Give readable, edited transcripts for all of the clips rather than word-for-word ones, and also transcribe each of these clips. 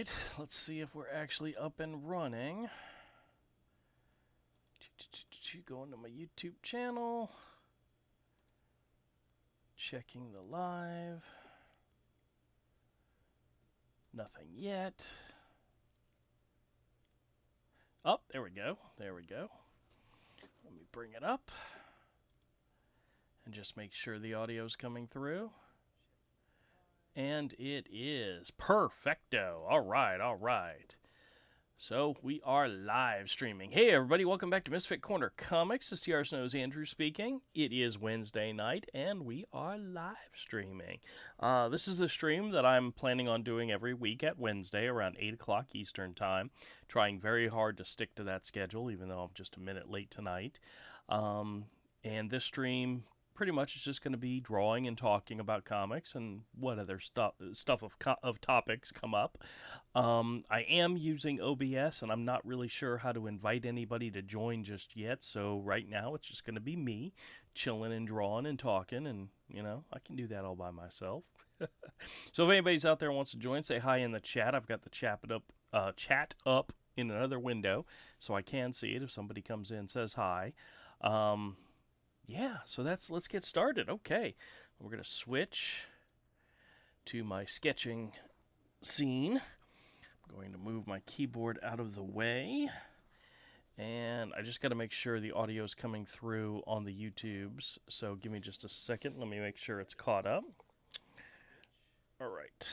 right, let's see if we're actually up and running. Going to my YouTube channel, checking the live. Nothing yet. Oh, there we go. There we go. Let me bring it up and just make sure the audio's coming through. And it is perfecto. All right, all right. So we are live streaming. Hey everybody, welcome back to Misfit Corner Comics. This is TR Snow's Andrew speaking. It is Wednesday night and we are live streaming. This is the stream that I'm planning on doing every week at Wednesday around 8 o'clock Eastern Time. Trying very hard to stick to that schedule, even though I'm just a minute late tonight. And this stream pretty much is just going to be drawing and talking about comics and what other stuff of topics come up. I am using OBS, and I'm not really sure how to invite anybody to join just yet, so right now it's just going to be me chilling and drawing and talking, and, you know, I can do that all by myself. So if anybody's out there and wants to join, say hi in the chat. I've got the chat up in another window, so I can see it if somebody comes in and says hi. Yeah, so let's get started. Okay, we're going to switch to my sketching scene. I'm going to move my keyboard out of the way. And I just got to make sure the audio is coming through on the YouTubes. So give me just a second. Let me make sure it's caught up. All right.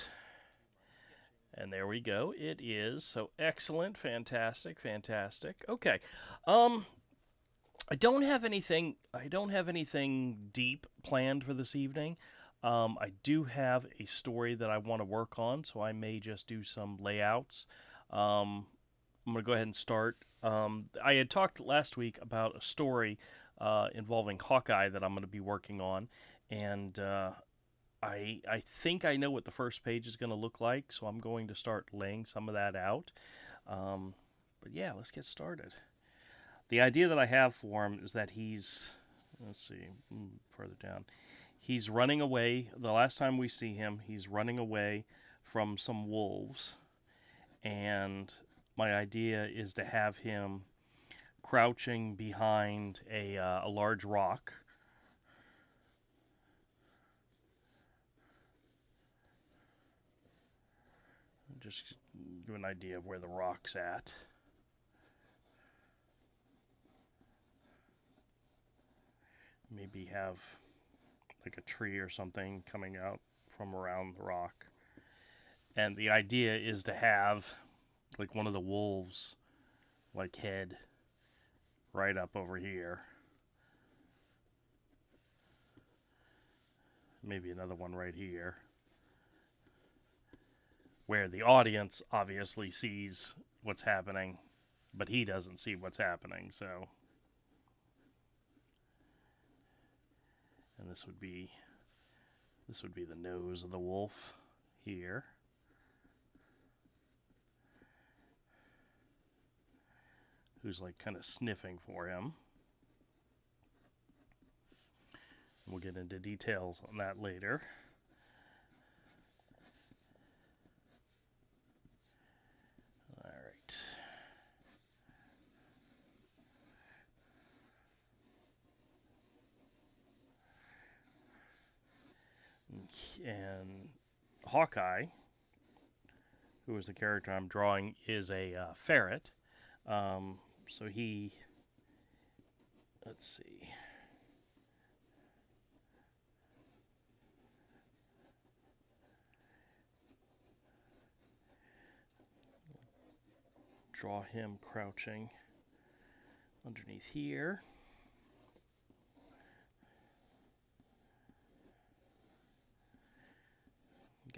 And there we go. It is. So excellent. Fantastic. Fantastic. Okay. I don't have anything deep planned for this evening. I do have a story that I want to work on, so I may just do some layouts. I'm going to go ahead and start. I had talked last week about a story involving Hawkeye that I'm going to be working on, and I think I know what the first page is going to look like, so I'm going to start laying some of that out. But yeah, let's get started. The idea that I have for him is that he's, let's see, further down. He's running away. The last time we see him, he's running away from some wolves. And my idea is to have him crouching behind a large rock. Just give an idea of where the rock's at. Maybe have like a tree or something coming out from around the rock. And the idea is to have like one of the wolves like head right up over here. Maybe another one right here. Where the audience obviously sees what's happening, but he doesn't see what's happening, so. And this would be the nose of the wolf here. Who's like kind of sniffing for him. We'll get into details on that later. All right. And Hawkeye, who is the character I'm drawing, is a ferret. So he, let's see. Draw him crouching underneath here.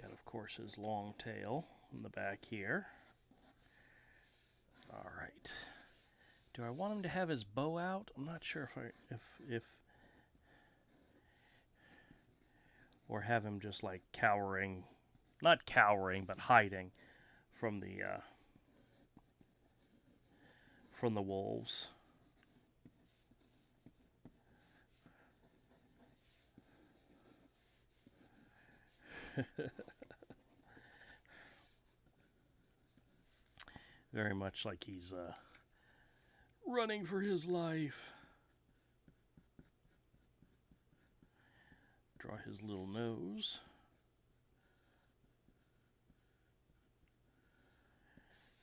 Got, of course, his long tail in the back here. All right. Do I want him to have his bow out? I'm not sure if or have him just like cowering, not cowering, but hiding from the wolves. Very much like he's running for his life. Draw his little nose.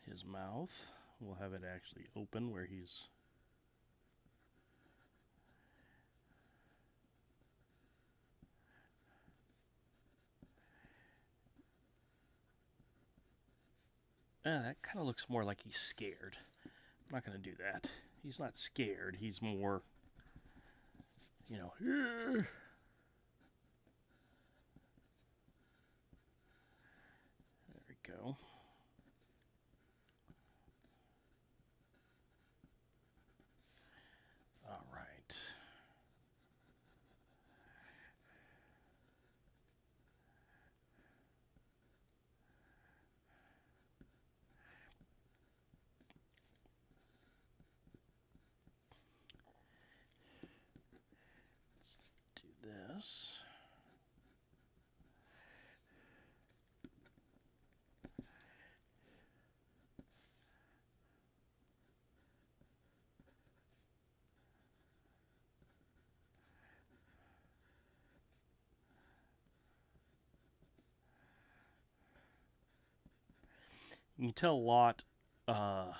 His mouth. We'll have it actually open where he's... that kind of looks more like he's scared. I'm not going to do that. He's not scared. He's more, you know... There we go. All right. Let's do this. You can tell a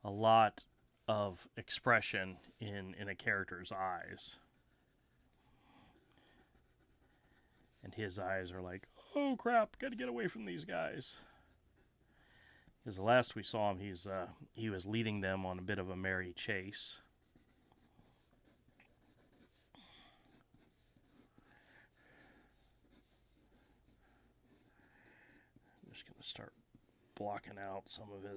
lot of expression in a character's eyes. And his eyes are like, oh crap, gotta get away from these guys. Because the last we saw him, he was leading them on a bit of a merry chase. I'm just gonna start blocking out some of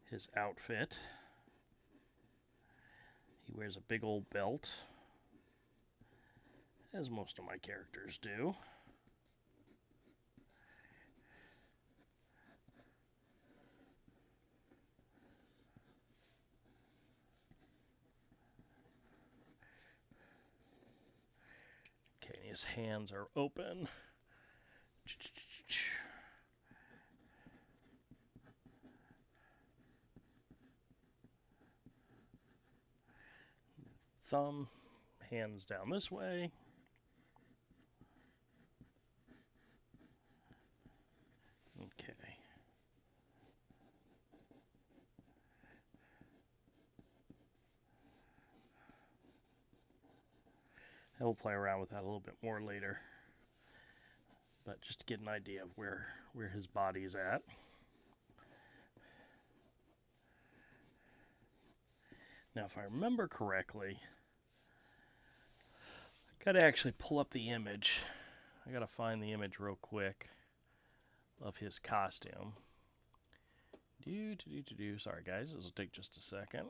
his outfit. He wears a big old belt, as most of my characters do. Okay, his hands are open. Thumb, hands down this way. Okay. And we'll play around with that a little bit more later. But just to get an idea of where his body's at. Now, if I remember correctly, I gotta actually pull up the image. I gotta find the image real quick of his costume. Sorry, guys, this will take just a second.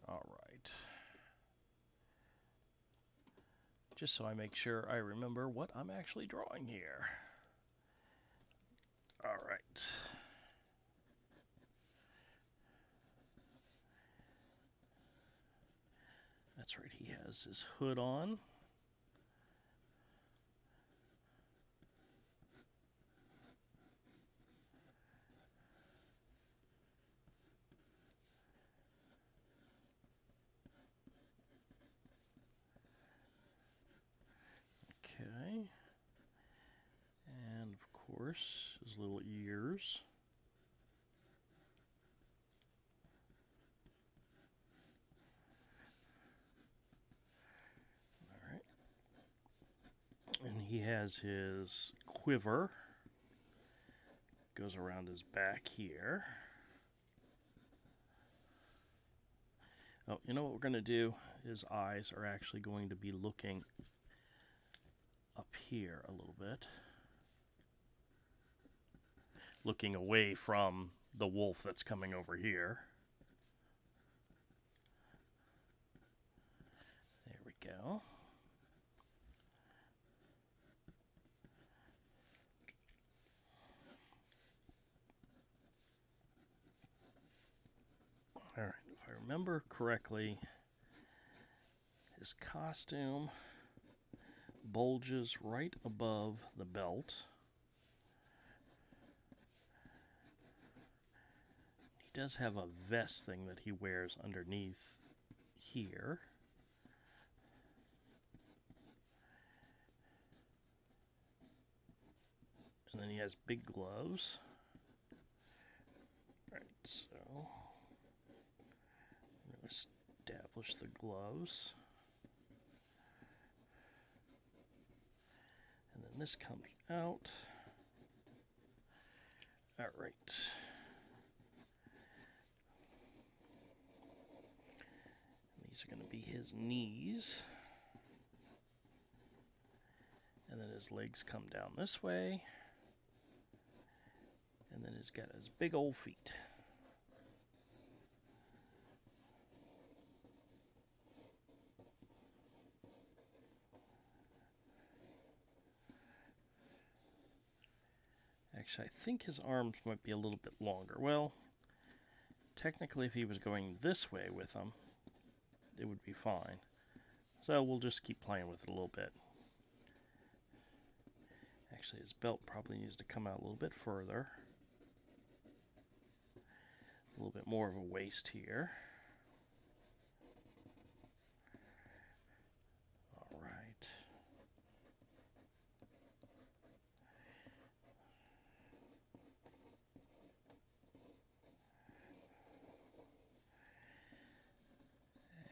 All right. Just so I make sure I remember what I'm actually drawing here. All right. That's right, he has his hood on. Okay. And of course, his little ears. And he has his quiver. Goes around his back here. Oh, you know what we're going to do? His eyes are actually going to be looking up here a little bit. Looking away from the wolf that's coming over here. There we go. All right, if I remember correctly, his costume bulges right above the belt. He does have a vest thing that he wears underneath here. And then he has big gloves. Alright, so I'm going to establish the gloves. And then this comes out. Alright. These are going to be his knees. And then his legs come down this way. And then he's got his big old feet. Actually, I think his arms might be a little bit longer. Well, technically if he was going this way with them, it would be fine. So we'll just keep playing with it a little bit. Actually, his belt probably needs to come out a little bit further. A little bit more of a waist here. All right.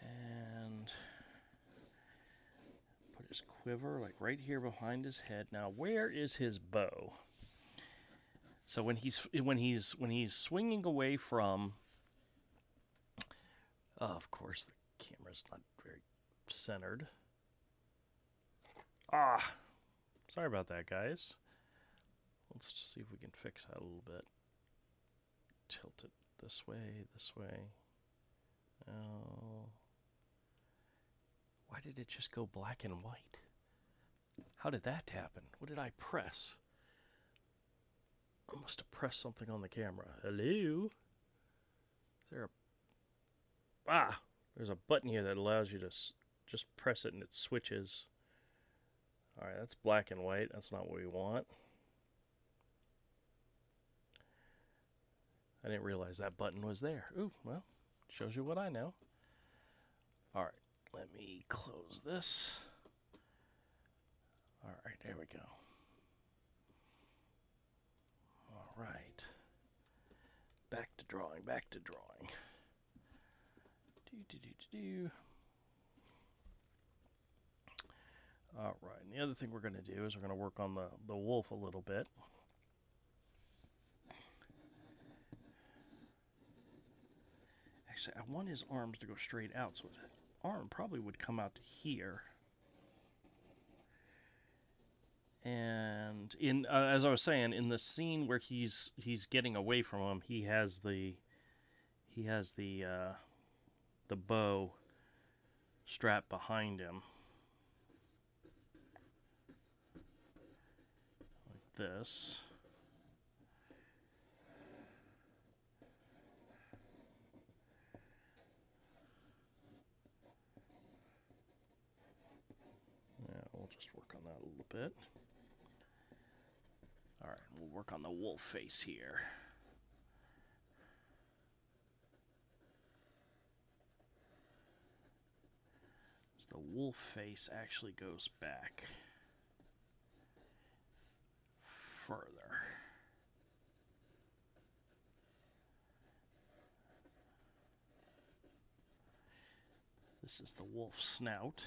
And put his quiver like right here behind his head. Now, where is his bow? So when he's swinging away from, of course the camera's not very centered. Sorry about that, guys. Let's just see if we can fix that a little bit. Tilt it this way, this way. Oh, why did it just go black and white? How did that happen? What did I press? I must have pressed something on the camera. Hello? Is there a... there's a button here that allows you to just press it and it switches. Alright, that's black and white. That's not what we want. I didn't realize that button was there. Ooh, well, shows you what I know. Alright, let me close this. Alright, there we go. Alright. Back to drawing, back to drawing. Alright, and the other thing we're going to do is we're going to work on the wolf a little bit. Actually, I want his arms to go straight out, so his arm probably would come out to here. And in as I was saying, in the scene where he's getting away from him, he has the bow strapped behind him like this. Yeah, we'll just work on that a little bit. Alright, we'll work on the wolf face here. So the wolf face actually goes back further. This is the wolf snout.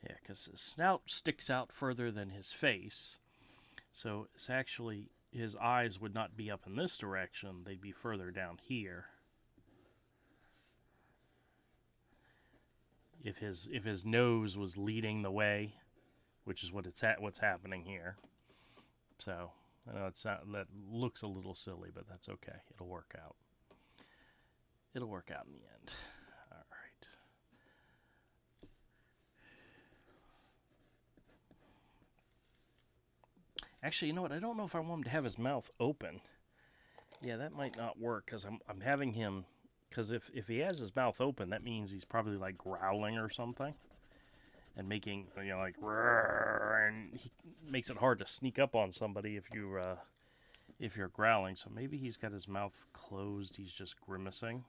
Yeah, because his snout sticks out further than his face. So it's actually, his eyes would not be up in this direction, they'd be further down here. If his nose was leading the way, which is what's happening here. So I know it's not, that looks a little silly, but that's okay. It'll work out. It'll work out in the end. All right. Actually, you know what? I don't know if I want him to have his mouth open. Yeah, that might not work because I'm having him, because if he has his mouth open, that means he's probably like growling or something and making, you know, like, and he makes it hard to sneak up on somebody if you're growling. So maybe he's got his mouth closed. He's just grimacing.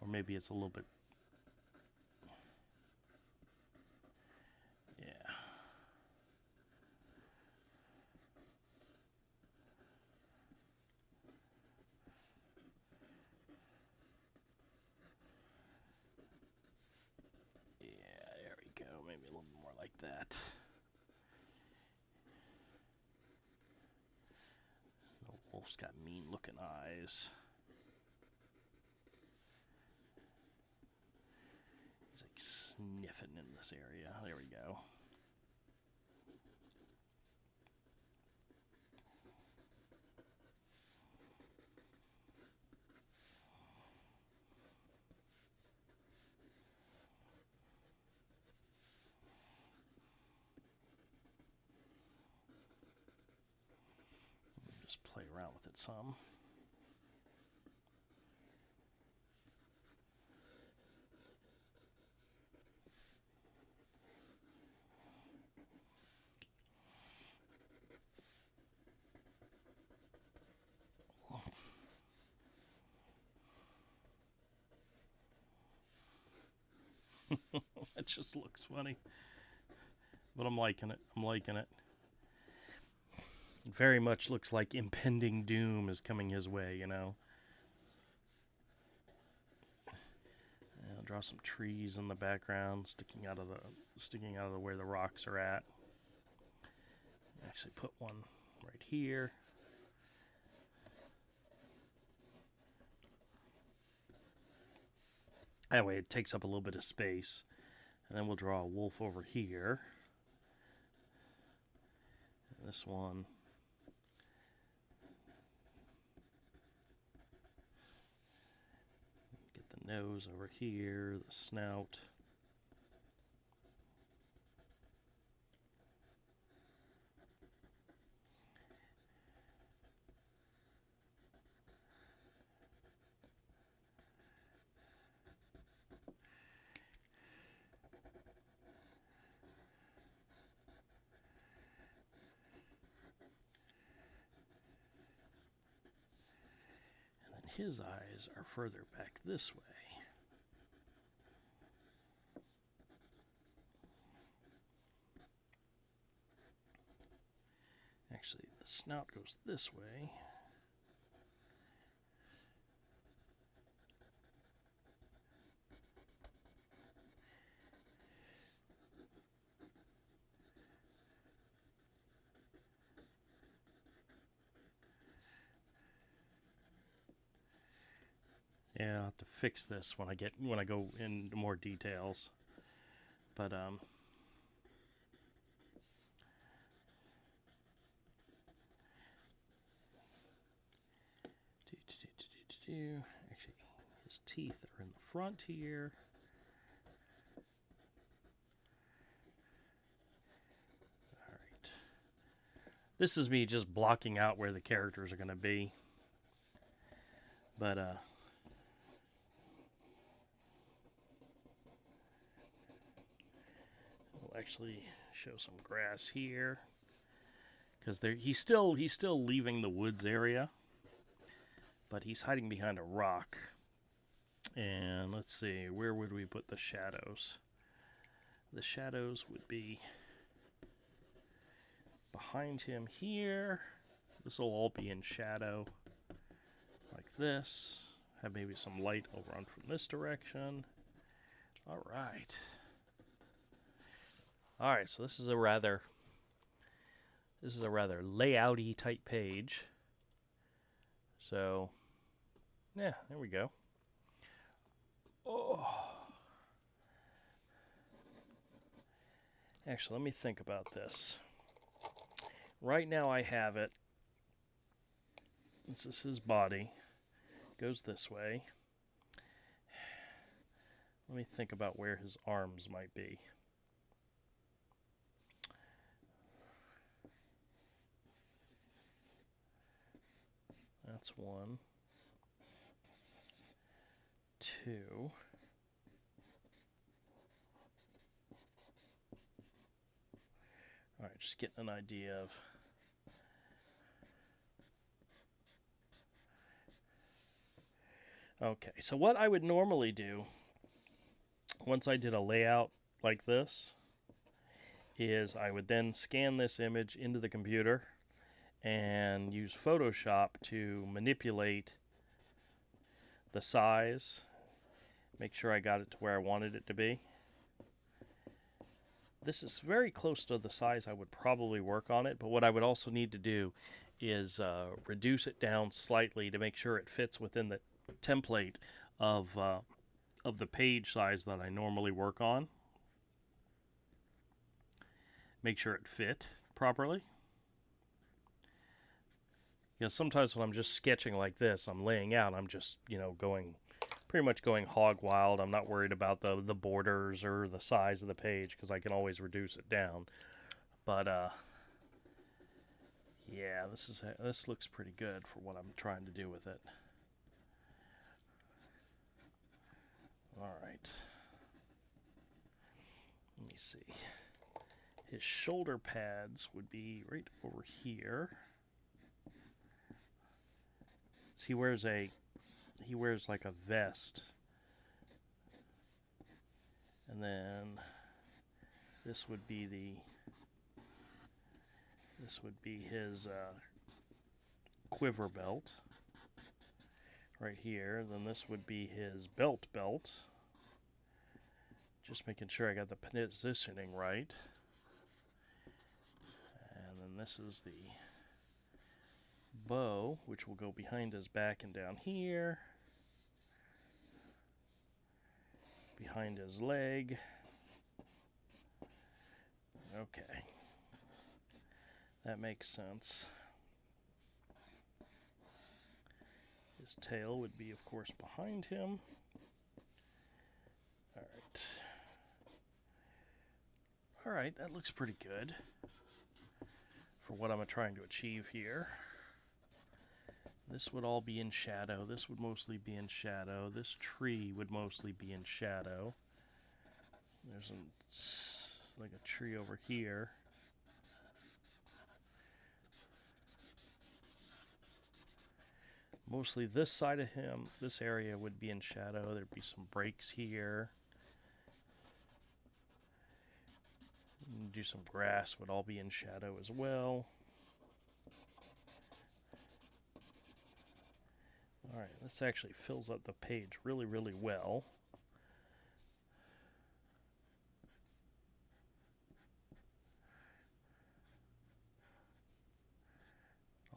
Or maybe it's a little bit, yeah. Yeah, there we go. Maybe a little more like that. The wolf's got mean looking eyes. He's like sniffing in this area. There we go. Just play around with it some. That just looks funny. But I'm liking it. I'm liking it. It very much looks like impending doom is coming his way, you know. I'll draw some trees in the background sticking out of the where the rocks are at. Actually put one right here. That way it takes up a little bit of space. And then we'll draw a wolf over here. And this one. Get the nose over here, the snout. His eyes are further back this way. Actually, the snout goes this way. Yeah, I'll have to fix this when I go into more details. But actually, his teeth are in the front here. All right. This is me just blocking out where the characters are going to be. But we'll actually show some grass here because he's still leaving the woods area, but he's hiding behind a rock. And let's see, where would we put the shadows? The shadows would be behind him here. This will all be in shadow like this. Have maybe some light over on from this direction. All right. All right, so this is a rather layouty type page. So, yeah, there we go. Oh. Actually, let me think about this. Right now I have it. This is his body. Goes this way. Let me think about where his arms might be. That's 1, 2. All right, just getting an idea of. Okay, so what I would normally do once I did a layout like this is I would then scan this image into the computer and use Photoshop to manipulate the size, make sure I got it to where I wanted it to be. This is very close to the size I would probably work on it, but what I would also need to do is reduce it down slightly to make sure it fits within the template of the page size that I normally work on. Make sure it fit properly. Because sometimes when I'm just sketching like this, I'm laying out, I'm just, pretty much going hog wild. I'm not worried about the borders or the size of the page because I can always reduce it down. But yeah, this looks pretty good for what I'm trying to do with it. All right. Let me see. His shoulder pads would be right over here. So he wears like a vest. And then this would be his quiver belt right here. Then this would be his belt. Just making sure I got the positioning right. And then this is the bow, which will go behind his back and down here. Behind his leg. Okay. That makes sense. His tail would be, of course, behind him. All right. All right, that looks pretty good for what I'm trying to achieve here. This would all be in shadow. This would mostly be in shadow. This tree would mostly be in shadow. There's like a tree over here. Mostly this side of him, this area would be in shadow. There'd be some breaks here. Do some grass would all be in shadow as well. Alright, this actually fills up the page really, really well.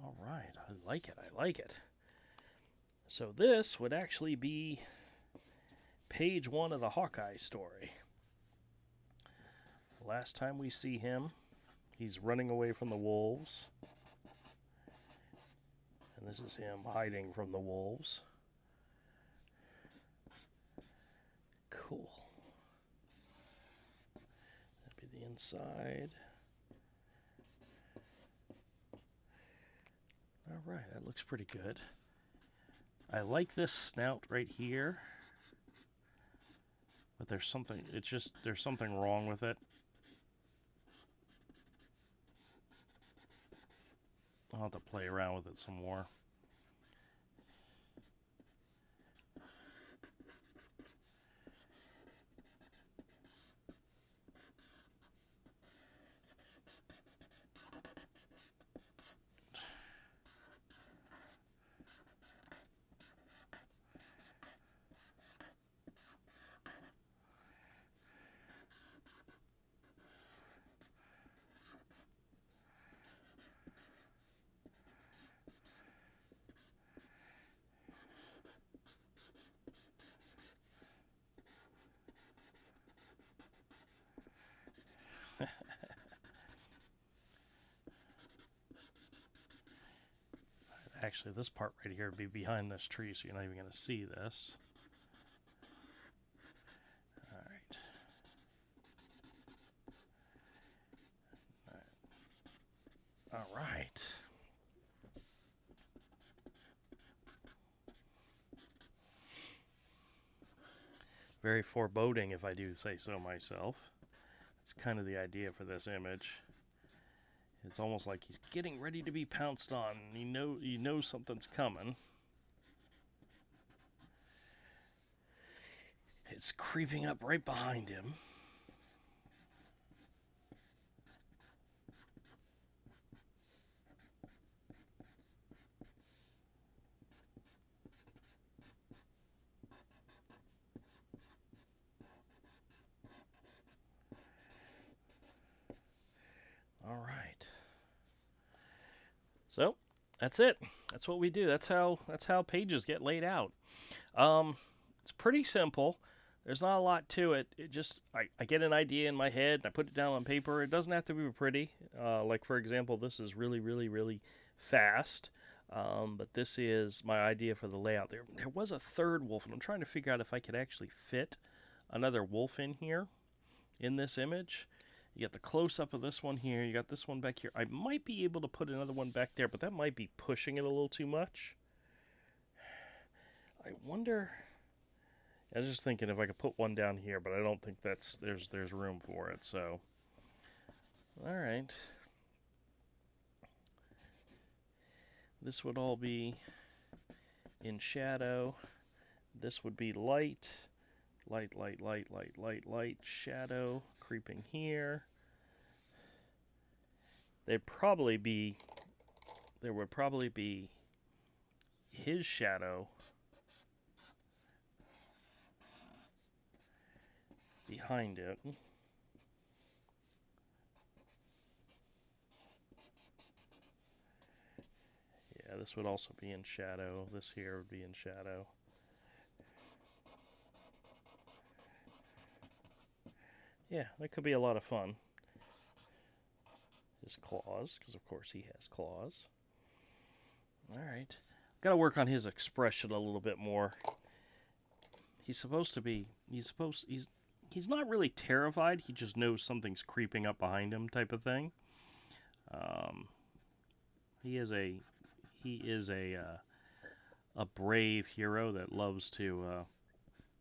Alright, I like it. So this would actually be page 1 of the Hawkeye story. Last time we see him, he's running away from the wolves. And this is him hiding from the wolves. Cool. That'd be the inside. Alright, that looks pretty good. I like this snout right here. But there's something wrong with it. I'll have to play around with it some more. actually, this part right here would be behind this tree, so you're not even going to see this. All right. All right. Very foreboding, if I do say so myself. That's kind of the idea for this image. It's almost like he's getting ready to be pounced on. You know something's coming. It's creeping up right behind him. All right. So that's it. That's what we do. That's how pages get laid out. It's pretty simple. There's not a lot to it. It just I get an idea in my head and I put it down on paper. It doesn't have to be pretty. Like for example, this is really fast. But this is my idea for the layout. There was a third wolf, and I'm trying to figure out if I could actually fit another wolf in here in this image. You got the close-up of this one here. You got this one back here. I might be able to put another one back there, but that might be pushing it a little too much. I wonder... I was just thinking if I could put one down here, but I don't think there's room for it. So, all right. This would all be in shadow. This would be light, shadow creeping here. There would probably be his shadow behind it. Yeah, this would also be in shadow. This here would be in shadow. Yeah, that could be a lot of fun. His claws, because of course he has claws. All right. Got to work on his expression a little bit more. He's not really terrified. He just knows something's creeping up behind him, type of thing. He is a brave hero that loves to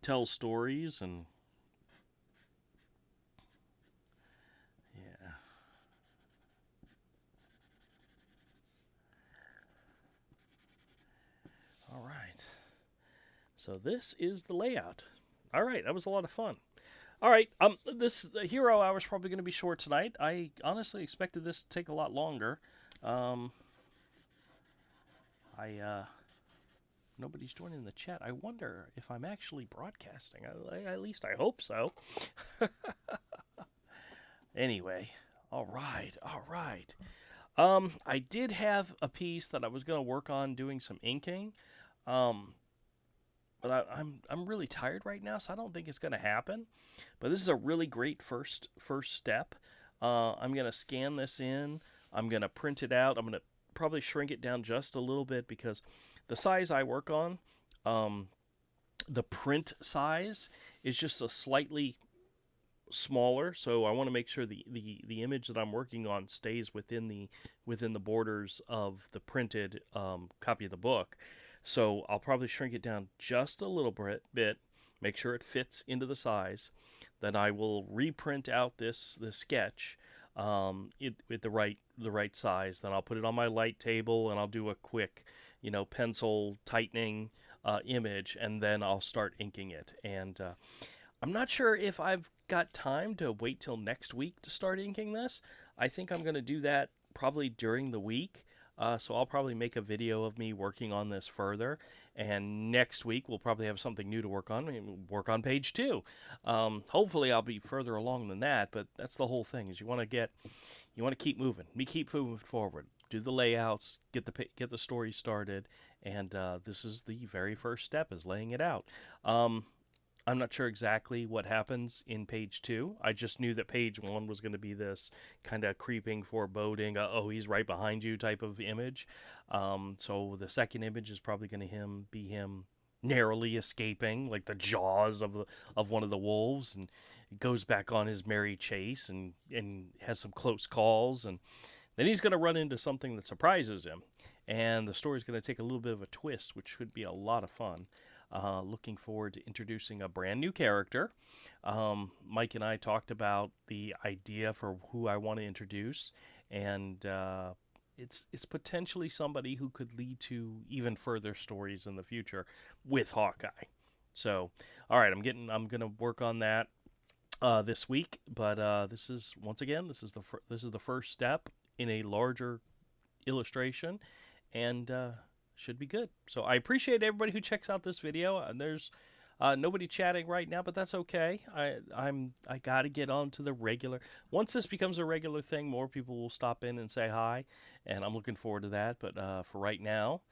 tell stories, and yeah. All right. So this is the layout. All right, that was a lot of fun. All right, this hero hour is probably going to be short tonight. I honestly expected this to take a lot longer. Nobody's joining the chat. I wonder if I'm actually broadcasting. At least I hope so. Anyway, all right. I did have a piece that I was going to work on doing some inking. But I'm really tired right now, so I don't think it's going to happen. But this is a really great first step. I'm going to scan this in. I'm going to print it out. I'm going to probably shrink it down just a little bit because the size I work on, the print size is just a slightly smaller. So I want to make sure the image that I'm working on stays within the borders of the printed copy of the book. So I'll probably shrink it down just a little bit, make sure it fits into the size. Then I will reprint out this sketch with the right size. Then I'll put it on my light table and I'll do a quick, pencil tightening image, and then I'll start inking it. And I'm not sure if I've got time to wait till next week to start inking this. I think I'm going to do that probably during the week. So I'll probably make a video of me working on this further, and next week we'll probably have something new to work on. We'll work on page 2. Hopefully I'll be further along than that, but that's the whole thing. Is you want to keep moving. Keep moving forward. Do the layouts, get the story started, and this is the very first step, is laying it out. I'm not sure exactly what happens in page 2. I just knew that page 1 was going to be this kind of creeping, foreboding, oh, he's right behind you type of image. So the second image is probably going to be him narrowly escaping, like the jaws of one of the wolves, and goes back on his merry chase and has some close calls, and then he's going to run into something that surprises him, and the story's going to take a little bit of a twist, which should be a lot of fun. Looking forward to introducing a brand new character. Mike and I talked about the idea for who I want to introduce, and it's potentially somebody who could lead to even further stories in the future with Hawkeye. So, all right, I'm gonna work on that this week, but this is once again this is the first step in a larger illustration, and should be good. So I appreciate everybody who checks out this video. And there's nobody chatting right now, but that's okay. I gotta get on to the regular. Once this becomes a regular thing, more people will stop in and say hi, and I'm looking forward to that. But for right now,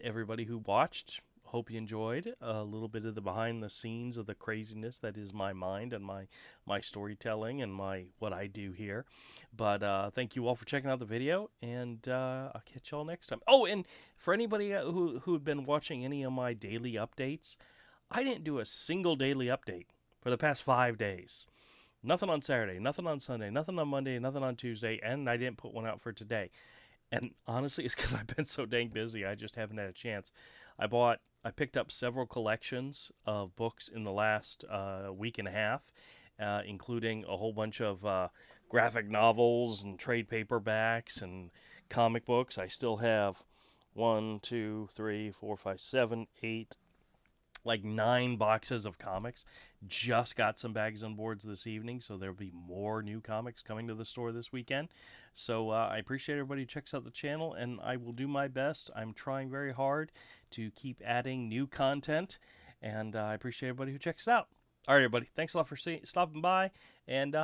everybody who watched, hope you enjoyed a little bit of the behind the scenes of the craziness that is my mind and my storytelling and my what I do here. But thank you all for checking out the video, and I'll catch y'all next time. Oh, and for anybody who'd been watching any of my daily updates, I didn't do a single daily update for the past 5 days. Nothing on Saturday, nothing on Sunday, nothing on Monday, nothing on Tuesday, and I didn't put one out for today. And honestly, it's because I've been so dang busy. I just haven't had a chance. I picked up several collections of books in the last week and a half, including a whole bunch of graphic novels and trade paperbacks and comic books. I still have 1, 2, 3, 4, 5, 7, 8, like 9 boxes of comics. Just got some bags and boards this evening, so there'll be more new comics coming to the store this weekend. So I appreciate everybody who checks out the channel, and I will do my best. I'm trying very hard to keep adding new content, and I appreciate everybody who checks it out. All right, everybody, thanks a lot for stopping by, and